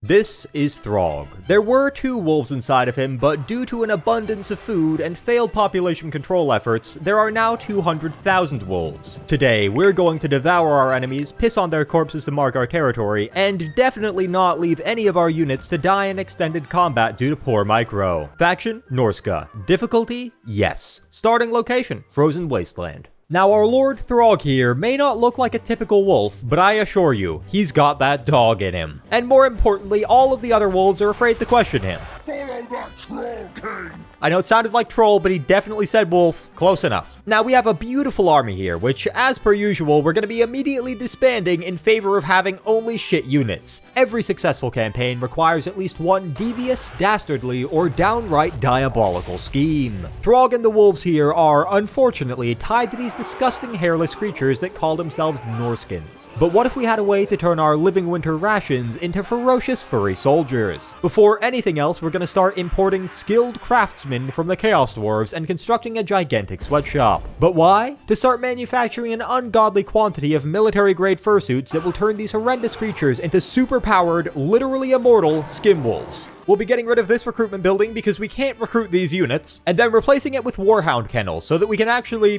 This is Throg. There were 2 wolves inside of him, but due to an abundance of food and failed population control efforts, there are now 200,000 wolves. Today, we're going to devour our enemies, piss on their corpses to mark our territory, and definitely not leave any of our units to die in extended combat due to poor micro. Faction, Norscan. Difficulty, yes. Starting location, Frozen Wasteland. Now, our Lord Throg here may not look like a typical wolf, but I assure you, he's got that dog in him. And more importantly, all of the other wolves are afraid to question him. Follow that troll king! I know it sounded like troll, but he definitely said wolf. Close enough. Now, we have a beautiful army here, which, as per usual, we're going to be immediately disbanding in favor of having only shit units. Every successful campaign requires at least one devious, dastardly, or downright diabolical scheme. Throg and the wolves here are, unfortunately, tied to these disgusting hairless creatures that call themselves Norskans. But what if we had a way to turn our living winter rations into ferocious furry soldiers? Before anything else, we're going to start importing skilled craftsmen from the Chaos Dwarves and constructing a gigantic sweatshop. But why? To start manufacturing an ungodly quantity of military-grade fursuits that will turn these horrendous creatures into super-powered, literally immortal skin wolves. We'll be getting rid of this recruitment building because we can't recruit these units, and then replacing it with Warhound kennels so that we can actually,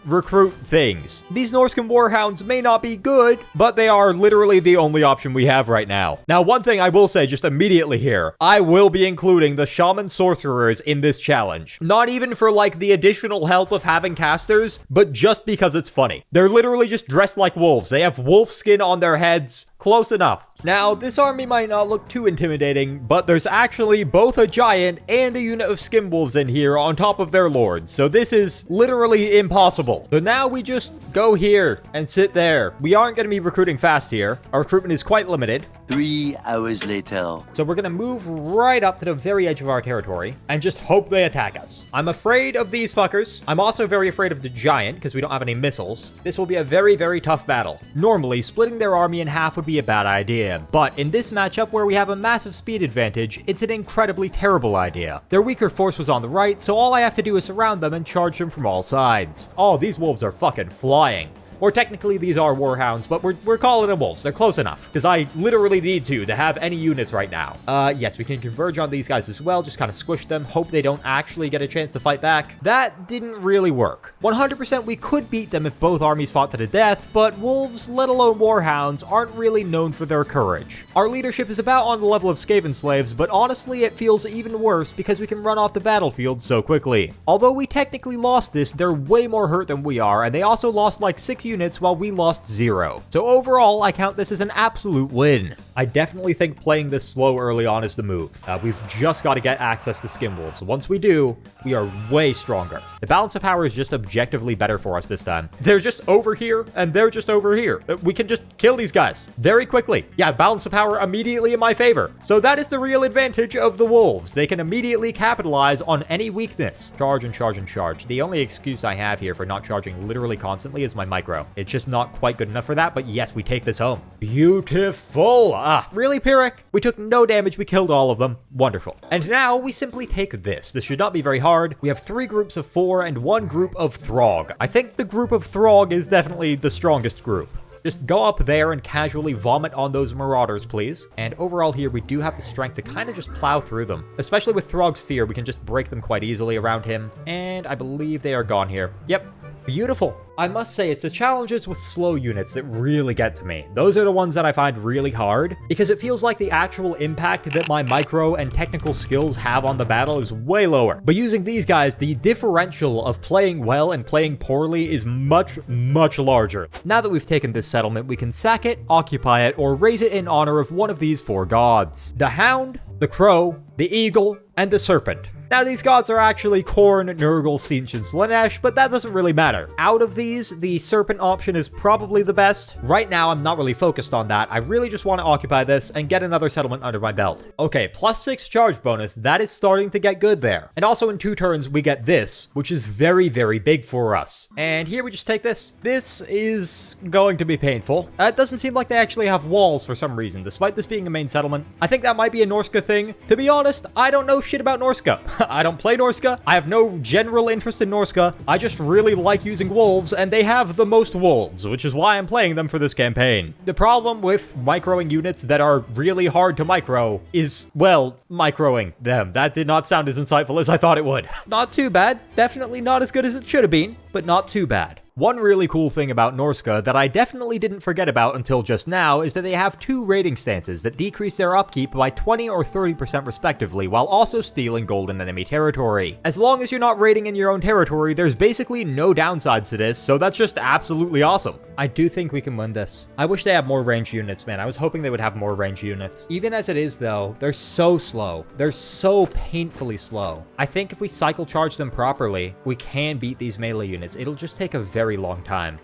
recruit things. These Norscan Warhounds may not be good, but they are literally the only option we have right now. Now, one thing I will say just immediately here, I will be including the Shaman Sorcerers in this challenge. Not even for, the additional help of having casters, but just because it's funny. They're literally just dressed like wolves. They have wolf skin on their heads. Close enough. Now, this army might not look too intimidating, but there's actually both a giant and a unit of skin wolves in here on top of their lords, so this is literally impossible. So now we just go here and sit there. We aren't going to be recruiting fast here. Our recruitment is quite limited. 3 hours later. So we're going to move right up to the very edge of our territory and just hope they attack us. I'm afraid of these fuckers. I'm also very afraid of the giant because we don't have any missiles. This will be a very, very tough battle. Normally, splitting their army in half would be a bad idea, but in this matchup where we have a massive speed advantage, it's an incredibly terrible idea. Their weaker force was on the right, so all I have to do is surround them and charge them from all sides. Oh, these wolves are fucking flying. Or technically these are warhounds, but we're calling them wolves. They're close enough, because I literally need to have any units right now. Yes, we can converge on these guys as well, just kind of squish them, hope they don't actually get a chance to fight back. That didn't really work. 100% we could beat them if both armies fought to the death, but wolves, let alone warhounds, aren't really known for their courage. Our leadership is about on the level of Skaven slaves, but honestly it feels even worse because we can run off the battlefield so quickly. Although we technically lost this, they're way more hurt than we are, and they also lost like 6 units while we lost 0. So overall, I count this as an absolute win. I definitely think playing this slow early on is the move. We've just got to get access to skin wolves. Once we do, we are way stronger. The balance of power is just objectively better for us this time. They're just over here, and they're just over here. We can just kill these guys very quickly. Yeah, balance of power immediately in my favor. So that is the real advantage of the wolves. They can immediately capitalize on any weakness. Charge and charge and charge. The only excuse I have here for not charging literally constantly is my micro. It's just not quite good enough for that, but yes, we take this home. Beautiful. Really, Pyrrhic? We took no damage, we killed all of them. Wonderful. And now we simply take this. This should not be very hard. We have 3 groups of 4 and 1 group of Throg. I think the group of Throg is definitely the strongest group. Just go up there and casually vomit on those marauders, please. And overall here, we do have the strength to kind of just plow through them. Especially with Throg's fear, we can just break them quite easily around him. And I believe they are gone here. Yep. Beautiful. I must say, it's the challenges with slow units that really get to me. Those are the ones that I find really hard, because it feels like the actual impact that my micro and technical skills have on the battle is way lower. But using these guys, the differential of playing well and playing poorly is much, much larger. Now that we've taken this settlement, we can sack it, occupy it, or raise it in honor of one of these 4 gods. The Hound, the Crow, the Eagle, and the Serpent. Now, these gods are actually Khorne, Nurgle, Tzeentch, and Slaanesh, but that doesn't really matter. Out of these, the Serpent option is probably the best. Right now, I'm not really focused on that. I really just want to occupy this and get another settlement under my belt. Okay, +6 charge bonus. That is starting to get good there. And also in 2 turns, we get this, which is very, very big for us. And here we just take this. This is going to be painful. It doesn't seem like they actually have walls for some reason, despite this being a main settlement. I think that might be a Norsca thing. To be honest, I don't know shit about Norsca. I don't play Norsca. I have no general interest in Norsca. I just really like using wolves, and they have the most wolves, which is why I'm playing them for this campaign. The problem with microing units that are really hard to micro is, well, microing them. That did not sound as insightful as I thought it would. Not too bad. Definitely not as good as it should have been, but not too bad. One really cool thing about Norsca that I definitely didn't forget about until just now is that they have 2 raiding stances that decrease their upkeep by 20 or 30% respectively, while also stealing gold in enemy territory. As long as you're not raiding in your own territory, there's basically no downsides to this, so that's just absolutely awesome. I do think we can win this. I wish they had more ranged units, man. I was hoping they would have more ranged units. Even as it is, though, they're so slow. They're so painfully slow. I think if we cycle charge them properly, we can beat these melee units. It'll just take a very long time.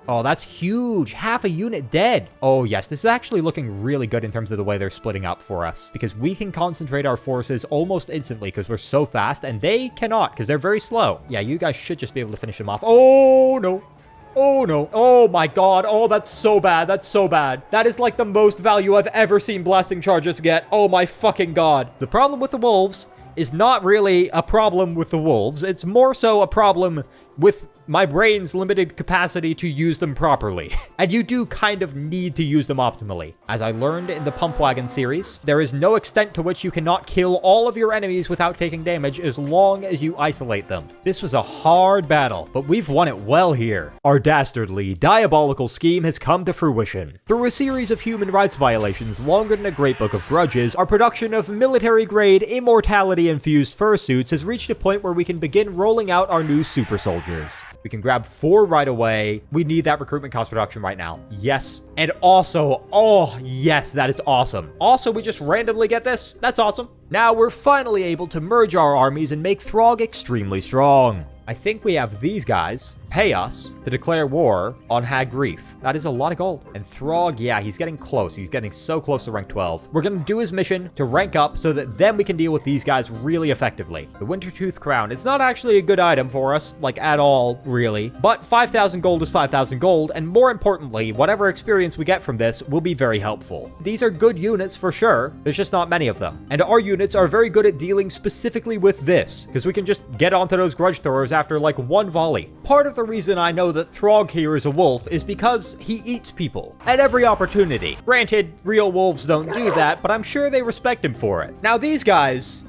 Oh, that's huge. Half a unit dead. Oh, yes. This is actually looking really good in terms of the way they're splitting up for us, because we can concentrate our forces almost instantly because we're so fast, and they cannot because they're very slow. Yeah, you guys should just be able to finish them off. Oh, no. Oh, no. Oh, my God. Oh, that's so bad. That's so bad. That is like the most value I've ever seen blasting charges get. Oh, my fucking God. The problem with the wolves is not really a problem with the wolves. It's more so a problem with my brain's limited capacity to use them properly. And you do kind of need to use them optimally. As I learned in the Pump Wagon series, there is no extent to which you cannot kill all of your enemies without taking damage as long as you isolate them. This was a hard battle, but we've won it well here. Our dastardly, diabolical scheme has come to fruition. Through a series of human rights violations longer than a great book of grudges, our production of military-grade, immortality-infused fursuits has reached a point where we can begin rolling out our new super soldiers. We can grab 4 right away. We need that recruitment cost reduction right now. Yes. And also, oh, yes, that is awesome. Also, we just randomly get this. That's awesome. Now we're finally able to merge our armies and make Throg extremely strong. I think we have these guys pay us to declare war on Hag Grief. That is a lot of gold. And Throg, yeah, he's getting close. He's getting so close to rank 12. We're going to do his mission to rank up so that then we can deal with these guys really effectively. The Wintertooth Crown. It's not actually a good item for us, like at all, really. But 5,000 gold is 5,000 gold. And more importantly, whatever experience we get from this will be very helpful. These are good units for sure. There's just not many of them. And our units are very good at dealing specifically with this, because we can just get onto those grudge throwers after like 1 volley. Part of the reason I know that Throg here is a wolf is because he eats people at every opportunity. Granted, real wolves don't do that, but I'm sure they respect him for it. Now these guys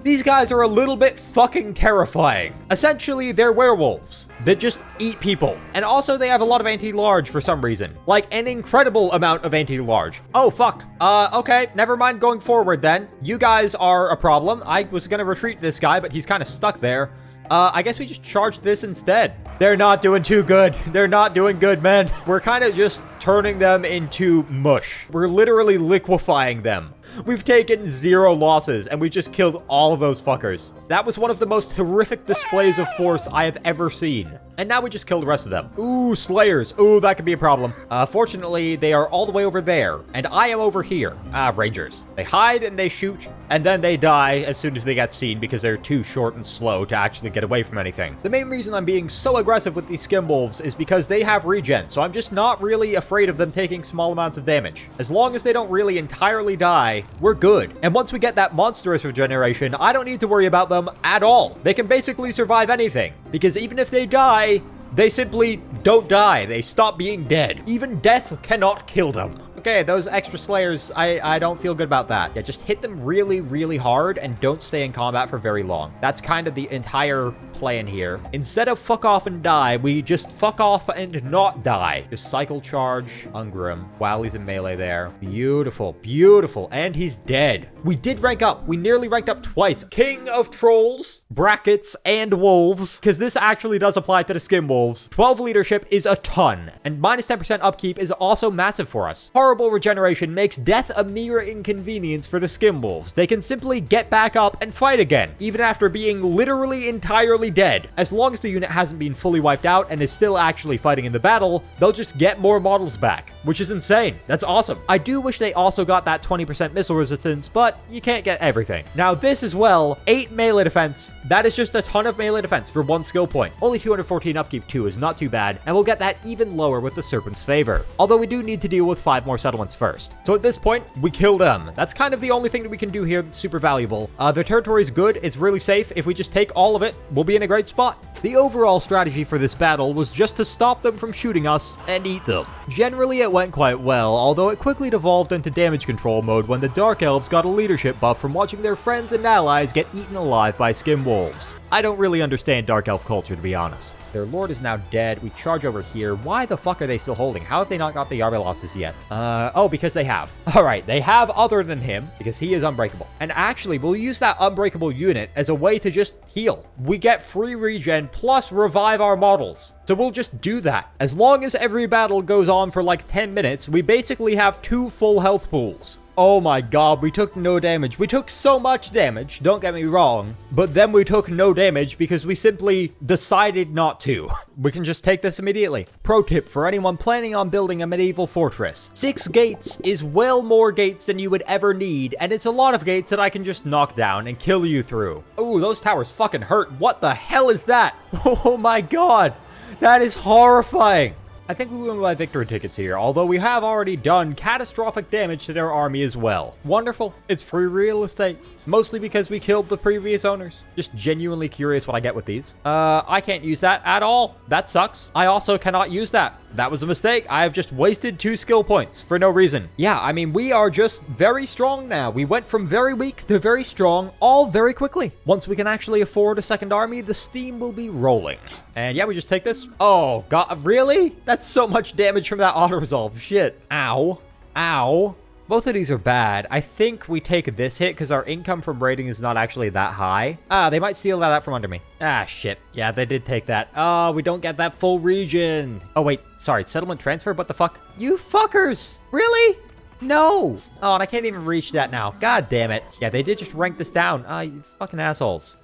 are a little bit fucking terrifying. Essentially, they're werewolves that just eat people. And also they have a lot of anti-large for some reason. Like an incredible amount of anti-large. Oh, fuck. Okay, never mind going forward then. You guys are a problem. I was gonna retreat this guy, but he's kind of stuck there. I guess we just charge this instead. They're not doing too good. They're not doing good, man. We're kind of just turning them into mush. We're literally liquefying them. We've taken 0 losses, and we just killed all of those fuckers. That was one of the most horrific displays of force I have ever seen. And now we just killed the rest of them. Ooh, Slayers. Ooh, that could be a problem. Fortunately, they are all the way over there, and I am over here. Rangers. They hide and they shoot, and then they die as soon as they get seen because they're too short and slow to actually get away from anything. The main reason I'm being so aggressive with these skim wolves is because they have regen, so I'm just not really afraid of them taking small amounts of damage. As long as they don't really entirely die, we're good. And once we get that monstrous regeneration, I don't need to worry about them at all. They can basically survive anything, because even if they die, they simply don't die. They stop being dead. Even death cannot kill them. Okay, those extra Slayers, I don't feel good about that. Yeah, just hit them really, really hard and don't stay in combat for very long. That's kind of the entire plan here. Instead of fuck off and die, we just fuck off and not die. Just cycle charge Ungrim while he's in melee there. Beautiful, beautiful. And he's dead. We did rank up. We nearly ranked up twice. King of Trolls, brackets, and Wolves, because this actually does apply to the skim wolves. 12 leadership is a ton, and minus 10% upkeep is also massive for us. Horrible regeneration makes death a mere inconvenience for the skim wolves. They can simply get back up and fight again, even after being literally entirely dead. As long as the unit hasn't been fully wiped out and is still actually fighting in the battle, they'll just get more models back. which is insane. That's awesome. I do wish they also got that 20% missile resistance, but you can't get everything. Now this as well, 8 melee defense. That is just a ton of melee defense for 1 skill point. Only 214 upkeep too is not too bad, and we'll get that even lower with the Serpent's Favor. Although we do need to deal with 5 more settlements first. So at this point, we kill them. That's kind of the only thing that we can do here that's super valuable. Their territory is good. It's really safe. If we just take all of it, we'll be in a great spot. The overall strategy for this battle was just to stop them from shooting us and eat them. Generally, it went quite well, although it quickly devolved into damage control mode when the Dark Elves got a leadership buff from watching their friends and allies get eaten alive by skin wolves. I don't really understand Dark Elf culture, to be honest. Their lord is now dead. We charge over here. Why the fuck are they still holding? How have they not got the Yarbelasses yet? Oh, because they have. All right, they have other than him, because he is unbreakable. And actually, we'll use that unbreakable unit as a way to just heal. We get free regen plus revive our models. So we'll just do that. As long as every battle goes on for like 10 minutes, we basically have 2 full health pools. Oh my god, we took no damage. We took so much damage, don't get me wrong, but then we took no damage because we simply decided not to. We can just take this immediately. Pro tip for anyone planning on building a medieval fortress. 6 gates is well more gates than you would ever need, and it's a lot of gates that I can just knock down and kill you through. Oh, those towers fucking hurt. What the hell is that? Oh my god, that is horrifying. I think we will buy victory tickets here, although we have already done catastrophic damage to their army as well. Wonderful. It's free real estate. Mostly because we killed the previous owners. Just genuinely curious what I get with these. I can't use that at all. That sucks. I also cannot use that. That was a mistake. I have just wasted 2 skill points for no reason. Yeah, I mean, we are just very strong now. We went from very weak to very strong, all very quickly. Once we can actually afford a second army, the steam will be rolling. And yeah, we just take this. Oh, God, really? That's so much damage from that auto-resolve. Shit. Ow. Ow. Both of these are bad. I think we take this hit because our income from raiding is not actually that high. They might steal that out from under me. Shit. Yeah, they did take that. Oh, we don't get that full region. Oh, wait. Sorry. Settlement transfer? What the fuck? You fuckers. Really? No. Oh, and I can't even reach that now. God damn it. Yeah, they did just rank this down. You fucking assholes.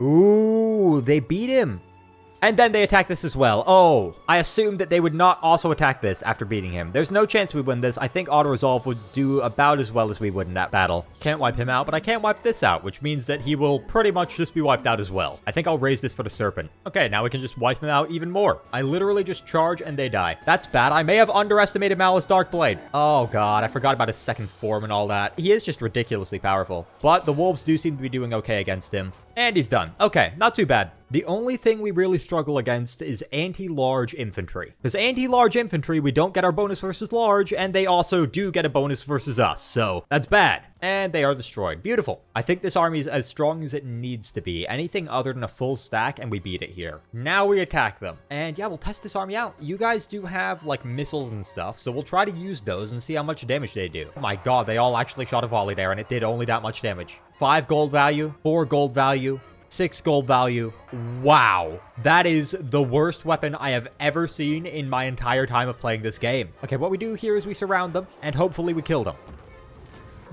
Ooh, they beat him. And then they attack this as well. Oh, I assumed that they would not also attack this after beating him. There's no chance we win this. I think auto-resolve would do about as well as we would in that battle. Can't wipe him out, but I can't wipe this out, which means that he will pretty much just be wiped out as well. I think I'll raise this for the Serpent. Okay, now we can just wipe him out even more. I literally just charge and they die. That's bad. I may have underestimated Malice Darkblade. Oh god, I forgot about his second form and all that. He is just ridiculously powerful. But the wolves do seem to be doing okay against him. And he's done. Okay, not too bad. The only thing we really struggle against is anti-large infantry. Because anti-large infantry, we don't get our bonus versus large, and they also do get a bonus versus us, so that's bad. And they are destroyed. Beautiful. I think this army is as strong as it needs to be. Anything other than a full stack, and we beat it here. Now we attack them. And yeah, we'll test this army out. You guys do have, like, missiles and stuff, so we'll try to use those and see how much damage they do. Oh my god, they all actually shot a volley there, and it did only that much damage. 5 gold value, 4 gold value, 6 gold value. Wow. That is the worst weapon I have ever seen in my entire time of playing this game. Okay, what we do here is we surround them, and hopefully we kill them.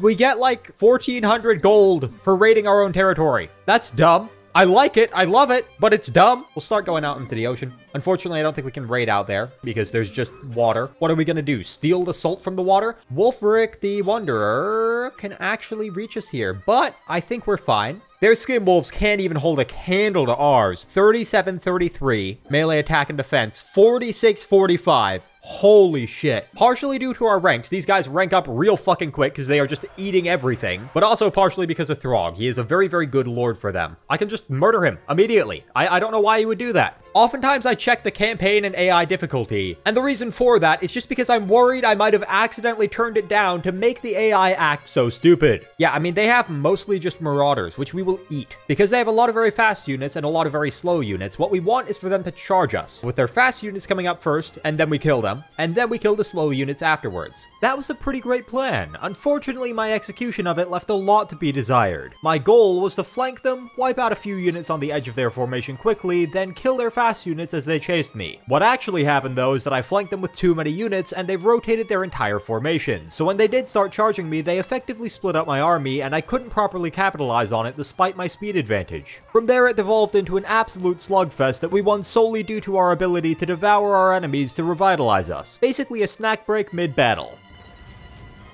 We get like 1,400 gold for raiding our own territory. That's dumb. I like it. I love it, but it's dumb. We'll start going out into the ocean. Unfortunately, I don't think we can raid out there because there's just water. What are we going to do? Steal the salt from the water? Wulfrik the Wanderer can actually reach us here, but I think we're fine. Their skin wolves can't even hold a candle to ours. 37-33. Melee attack and defense. 46-45. Holy shit. Partially due to our ranks. These guys rank up real fucking quick because they are just eating everything. But also partially because of Throg. He is a very, very good lord for them. I can just murder him immediately. I don't know why he would do that. Oftentimes I check the campaign and AI difficulty, and the reason for that is just because I'm worried I might have accidentally turned it down to make the AI act so stupid. Yeah, I mean, they have mostly just marauders, which we will eat. Because they have a lot of very fast units and a lot of very slow units, what we want is for them to charge us, with their fast units coming up first, and then we kill them, and then we kill the slow units afterwards. That was a pretty great plan. Unfortunately, my execution of it left a lot to be desired. My goal was to flank them, wipe out a few units on the edge of their formation quickly, then kill their fast fast units as they chased me. What actually happened though is that I flanked them with too many units and they rotated their entire formation. So when they did start charging me, they effectively split up my army and I couldn't properly capitalize on it despite my speed advantage. From there it devolved into an absolute slugfest that we won solely due to our ability to devour our enemies to revitalize us. Basically a snack break mid-battle.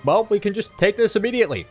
Well, we can just take this immediately.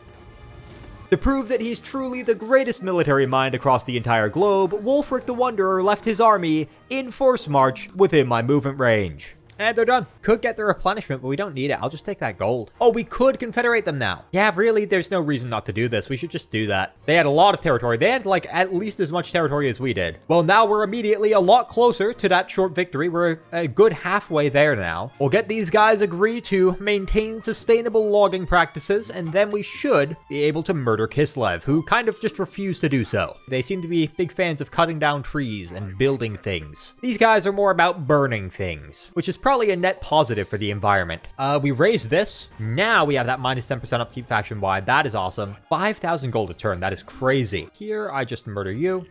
To prove that he's truly the greatest military mind across the entire globe, Wulfrik the Wanderer left his army in force march within my movement range. And they're done. Could get the replenishment, but we don't need it. I'll just take that gold. Oh, we could confederate them now. Yeah, really, there's no reason not to do this. We should just do that. They had a lot of territory. They had, like, at least as much territory as we did. Well, now we're immediately a lot closer to that short victory. We're a good halfway there now. We'll get these guys agree to maintain sustainable logging practices, and then we should be able to murder Kislev, who kind of just refused to do so. They seem to be big fans of cutting down trees and building things. These guys are more about burning things, which is probably a net positive for the environment. We raised this. Now we have that minus 10% upkeep faction-wide. That is awesome. 5,000 gold a turn. That is crazy. Here, I just murder you.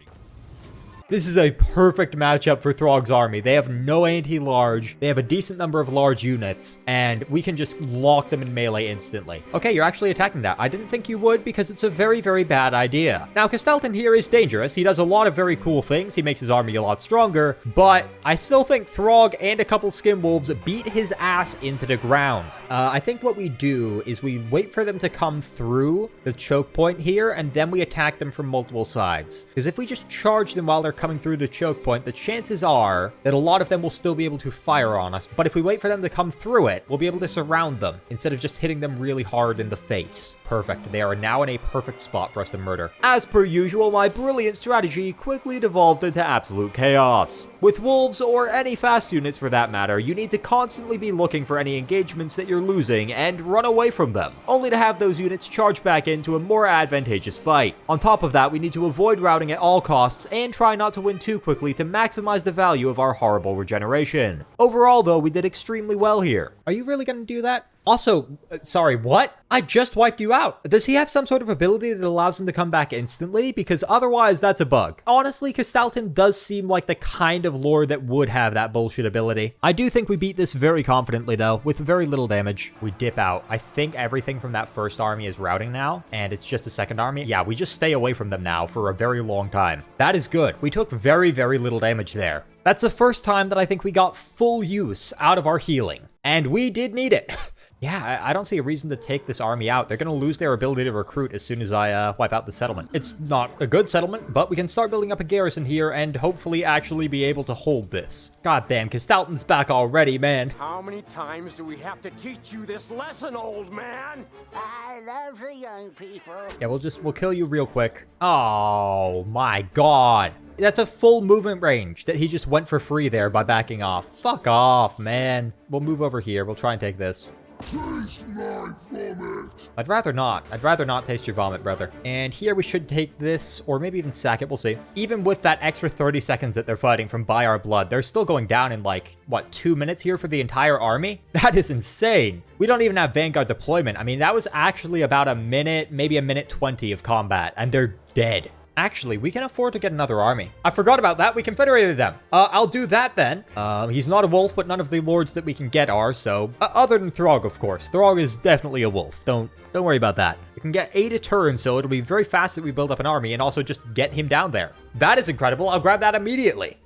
This is a perfect matchup for Throg's army. They have no anti-large, they have a decent number of large units, and we can just lock them in melee instantly. Okay, you're actually attacking that. I didn't think you would because it's a very, very bad idea. Now, Castelton here is dangerous. He does a lot of very cool things. He makes his army a lot stronger, but I still think Throg and a couple skin wolves beat his ass into the ground. I think what we do is we wait for them to come through the choke point here, and then we attack them from multiple sides. Because if we just charge them while they're coming through the choke point, the chances are that a lot of them will still be able to fire on us. But if we wait for them to come through it, we'll be able to surround them instead of just hitting them really hard in the face. Perfect. They are now in a perfect spot for us to murder. As per usual, my brilliant strategy quickly devolved into absolute chaos. With wolves, or any fast units for that matter, you need to constantly be looking for any engagements that you're losing and run away from them, only to have those units charge back into a more advantageous fight. On top of that, we need to avoid routing at all costs and try not to win too quickly to maximize the value of our horrible regeneration. Overall, though, we did extremely well here. Are you really going to do that? Also, sorry, what? I just wiped you out. Does he have some sort of ability that allows him to come back instantly? Because otherwise, that's a bug. Honestly, Castelton does seem like the kind of lord that would have that bullshit ability. I do think we beat this very confidently, though, with very little damage. We dip out. I think everything from that first army is routing now, and it's just a second army. Yeah, we just stay away from them now for a very long time. That is good. We took very, very little damage there. That's the first time that I think we got full use out of our healing, and we did need it. Yeah, I don't see a reason to take this army out. They're going to lose their ability to recruit as soon as I wipe out the settlement. It's not a good settlement, but we can start building up a garrison here and hopefully actually be able to hold this. Goddamn, Castelton's back already, man. How many times do we have to teach you this lesson, old man? I love the young people. Yeah, we'll kill you real quick. Oh my god. That's a full movement range that he just went for free there by backing off. Fuck off, man. We'll move over here. We'll try and take this. Taste my vomit! I'd rather not. I'd rather not taste your vomit, brother. And here we should take this, or maybe even sack it. We'll see. Even with that extra 30 seconds that they're fighting from Buy Our Blood, they're still going down in, like, what, 2 minutes here for the entire army? That is insane. We don't even have Vanguard deployment. I mean, that was actually about a minute, maybe a minute 20 of combat, and they're dead. Actually, we can afford to get another army. I forgot about that. We confederated them. I'll do that then. He's not a wolf, but none of the lords that we can get are, so... other than Throg, of course. Throg is definitely a wolf. Don't worry about that. We can get 8 a turn, so it'll be very fast that we build up an army and also just get him down there. That is incredible. I'll grab that immediately.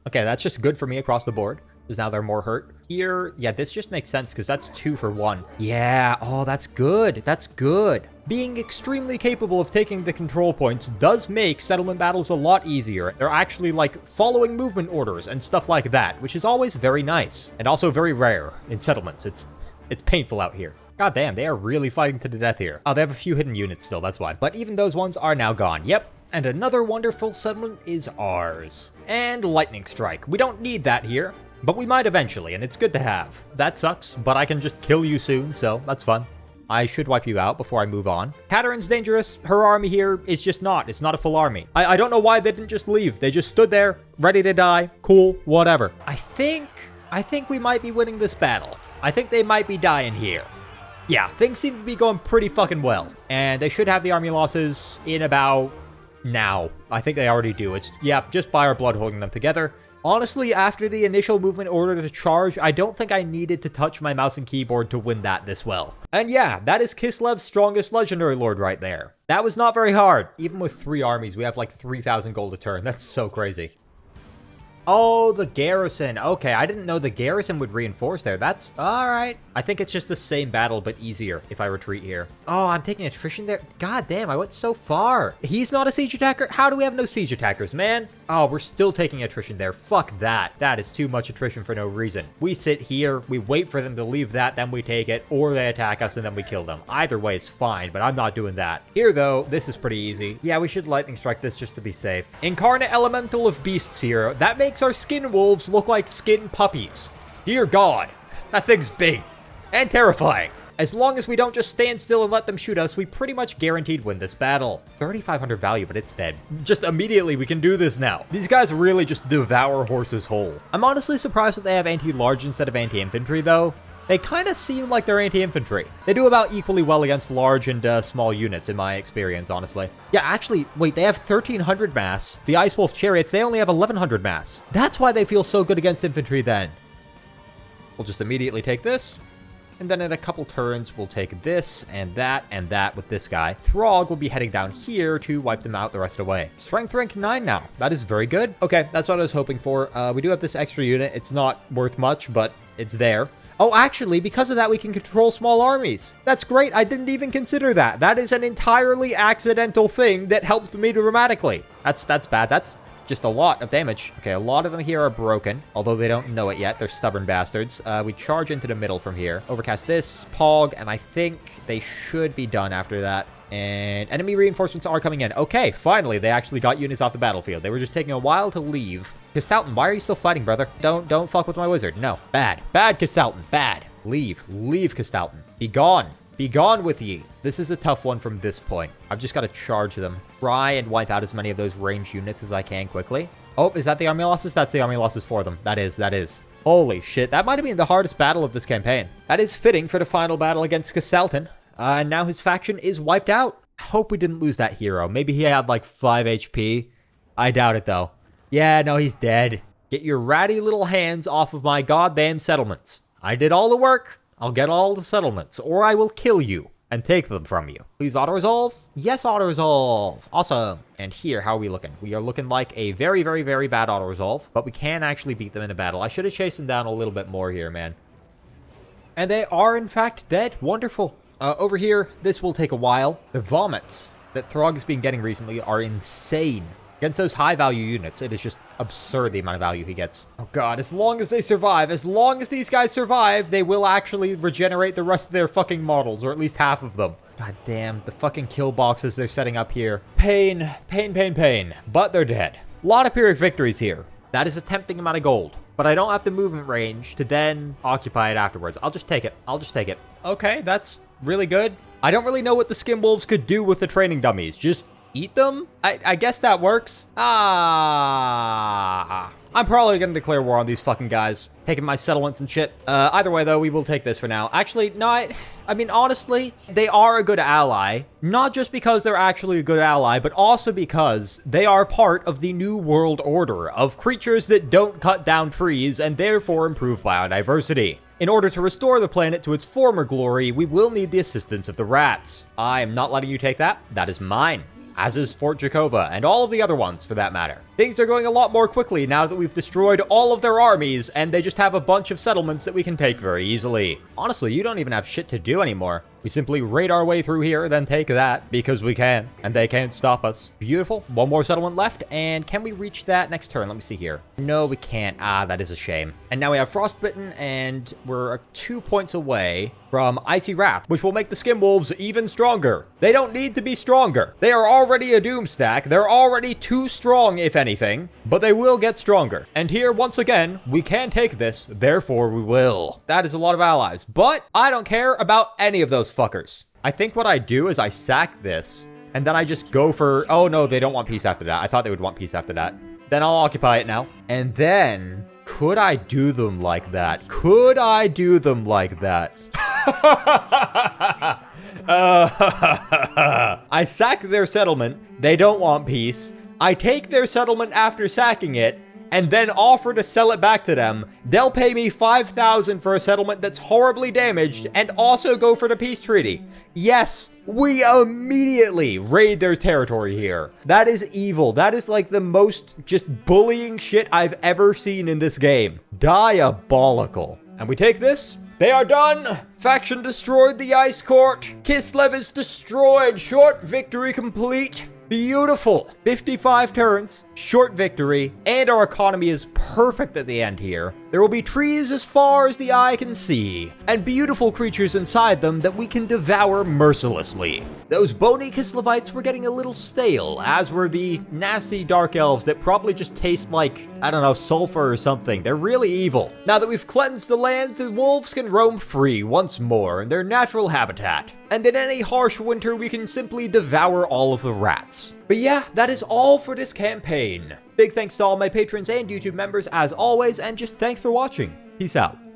Okay, that's just good for me across the board, because now they're more hurt. Here, yeah, this just makes sense, because that's 2 for 1. Yeah, oh, that's good. That's good. Being extremely capable of taking the control points does make settlement battles a lot easier. They're actually, like, following movement orders and stuff like that, which is always very nice. And also very rare in settlements. It's painful out here. God damn, they are really fighting to the death here. Oh, they have a few hidden units still, that's why. But even those ones are now gone. Yep. And another wonderful settlement is ours. And Lightning Strike. We don't need that here, but we might eventually, and it's good to have. That sucks, but I can just kill you soon, so that's fun. I should wipe you out before I move on. Katarin's dangerous. Her army here is just not. It's not a full army. I don't know why they didn't just leave. They just stood there, ready to die. Cool, whatever. I think we might be winning this battle. I think they might be dying here. Yeah, things seem to be going pretty fucking well. And they should have the army losses in about now. I think they already do. It's, yeah, just Buy Our Blood holding them together. Honestly, after the initial movement order to charge, I don't think I needed to touch my mouse and keyboard to win that this well. And yeah, that is Kislev's strongest legendary lord right there. That was not very hard. Even with 3 armies, we have like 3,000 gold a turn. That's so crazy. Oh, the garrison. Okay, I didn't know the garrison would reinforce there. That's all right. I think it's just the same battle, but easier if I retreat here. Oh, I'm taking attrition there. God damn, I went so far. He's not a siege attacker? How do we have no siege attackers, man? Oh, we're still taking attrition there. Fuck that. That is too much attrition for no reason. We sit here, we wait for them to leave that, then we take it, or they attack us and then we kill them. Either way is fine, but I'm not doing that. Here, though, this is pretty easy. Yeah, we should lightning strike this just to be safe. Incarnate Elemental of Beasts here. That makes our skin wolves look like skin puppies. Dear God, that thing's big and terrifying. As long as we don't just stand still and let them shoot us, we pretty much guaranteed win this battle. 3,500 value, but it's dead. Just immediately, we can do this now. These guys really just devour horses whole. I'm honestly surprised that they have anti-large instead of anti-infantry, though. They kind of seem like they're anti-infantry. They do about equally well against large and small units, in my experience, honestly. Yeah, actually, wait, they have 1,300 mass. The Ice Wolf Chariots, they only have 1,100 mass. That's why they feel so good against infantry then. We'll just immediately take this. And then in a couple turns, we'll take this and that with this guy. Throg will be heading down here to wipe them out the rest of the way. Strength rank 9 now. That is very good. Okay, that's what I was hoping for. We do have this extra unit. It's not worth much, but it's there. Oh, actually, because of that, we can control small armies. That's great. I didn't even consider that. That is an entirely accidental thing that helped me dramatically. That's bad. That's just a lot of damage. Okay, a lot of them here are broken, although they don't know it yet. They're stubborn bastards. We charge into the middle from here. Overcast this, Pog, and I think they should be done after that. And enemy reinforcements are coming in. Okay, finally, they actually got units off the battlefield. They were just taking a while to leave. Kistalton, why are you still fighting, brother? Don't fuck with my wizard. No. Bad. Bad, Kistalton. Bad. Leave. Leave, Kistalton. Be gone. Be gone with ye. This is a tough one from this point. I've just got to charge them. Try and wipe out as many of those ranged units as I can quickly. Oh, is that the army losses? That's the army losses for them. That is. Holy shit. That might have been the hardest battle of this campaign. That is fitting for the final battle against Kistalton. And now his faction is wiped out. I hope we didn't lose that hero. Maybe he had like 5 HP. I doubt it, though. Yeah, no, he's dead. Get your ratty little hands off of my goddamn settlements. I did all the work. I'll get all the settlements, or I will kill you and take them from you. Please auto-resolve. Yes, auto-resolve. Awesome. And here, how are we looking? We are looking like a very, very, very bad auto-resolve, but we can actually beat them in a battle. I should have chased them down a little bit more here, man. And they are, in fact, dead. Wonderful. Over here, this will take a while. The vomits that Throg has been getting recently are insane. Against those high-value units, it is just absurd the amount of value he gets. Oh god, as long as they survive, as long as these guys survive, they will actually regenerate the rest of their fucking models, or at least half of them. God damn, the fucking kill boxes they're setting up here. Pain, pain, pain, pain. But they're dead. A lot of Pyrrhic victories here. That is a tempting amount of gold. But I don't have the movement range to then occupy it afterwards. I'll just take it. I'll just take it. Okay, that's really good. I don't really know what the Skin Wolves could do with the training dummies. Just eat them? I guess that works. I'm probably going to declare war on these fucking guys. Taking my settlements and shit. Either way, though, we will take this for now. Actually, no, I mean, honestly, they are a good ally. Not just because they're actually a good ally, but also because they are part of the New World Order of creatures that don't cut down trees and therefore improve biodiversity. In order to restore the planet to its former glory, we will need the assistance of the rats. I am not letting you take that. That is mine. As is Fort Jakova, and all of the other ones, for that matter. Things are going a lot more quickly now that we've destroyed all of their armies, and they just have a bunch of settlements that we can take very easily. Honestly, you don't even have shit to do anymore. We simply raid our way through here, then take that, because we can, and they can't stop us. Beautiful. One more settlement left, and can we reach that next turn? Let me see here. No, we can't. That is a shame. And now we have Frostbitten, and we're 2 points away from Icy Wrath, which will make the Skin Wolves even stronger. They don't need to be stronger. They are already a doom stack. They're already too strong, if anything, but they will get stronger. And here, once again, we can take this, therefore we will. That is a lot of allies, but I don't care about any of those fuckers. I think what I do is I sack this, and then I just go for... Oh, no, they don't want peace after that. I thought they would want peace after that. Then I'll occupy it now. And then... Could I do them like that? Could I do them like that? I sack their settlement. They don't want peace. I take their settlement after sacking it. and then offer to sell it back to them, they'll pay me 5,000 for a settlement that's horribly damaged and also go for the peace treaty. Yes, we immediately raid their territory here. That is evil. That is like the most just bullying shit I've ever seen in this game. Diabolical. And we take this. They are done! Faction destroyed the Ice Court! Kislev is destroyed! Short victory complete! Beautiful! 55 turns, short victory, and our economy is perfect at the end here. There will be trees as far as the eye can see, and beautiful creatures inside them that we can devour mercilessly. Those bony Kislevites were getting a little stale, as were the nasty dark elves that probably just taste like, I don't know, sulfur or something. They're really evil. Now that we've cleansed the land, the wolves can roam free once more in their natural habitat. And in any harsh winter, we can simply devour all of the rats. But yeah, that is all for this campaign. Big thanks to all my patrons and YouTube members as always, and just thanks for watching. Peace out.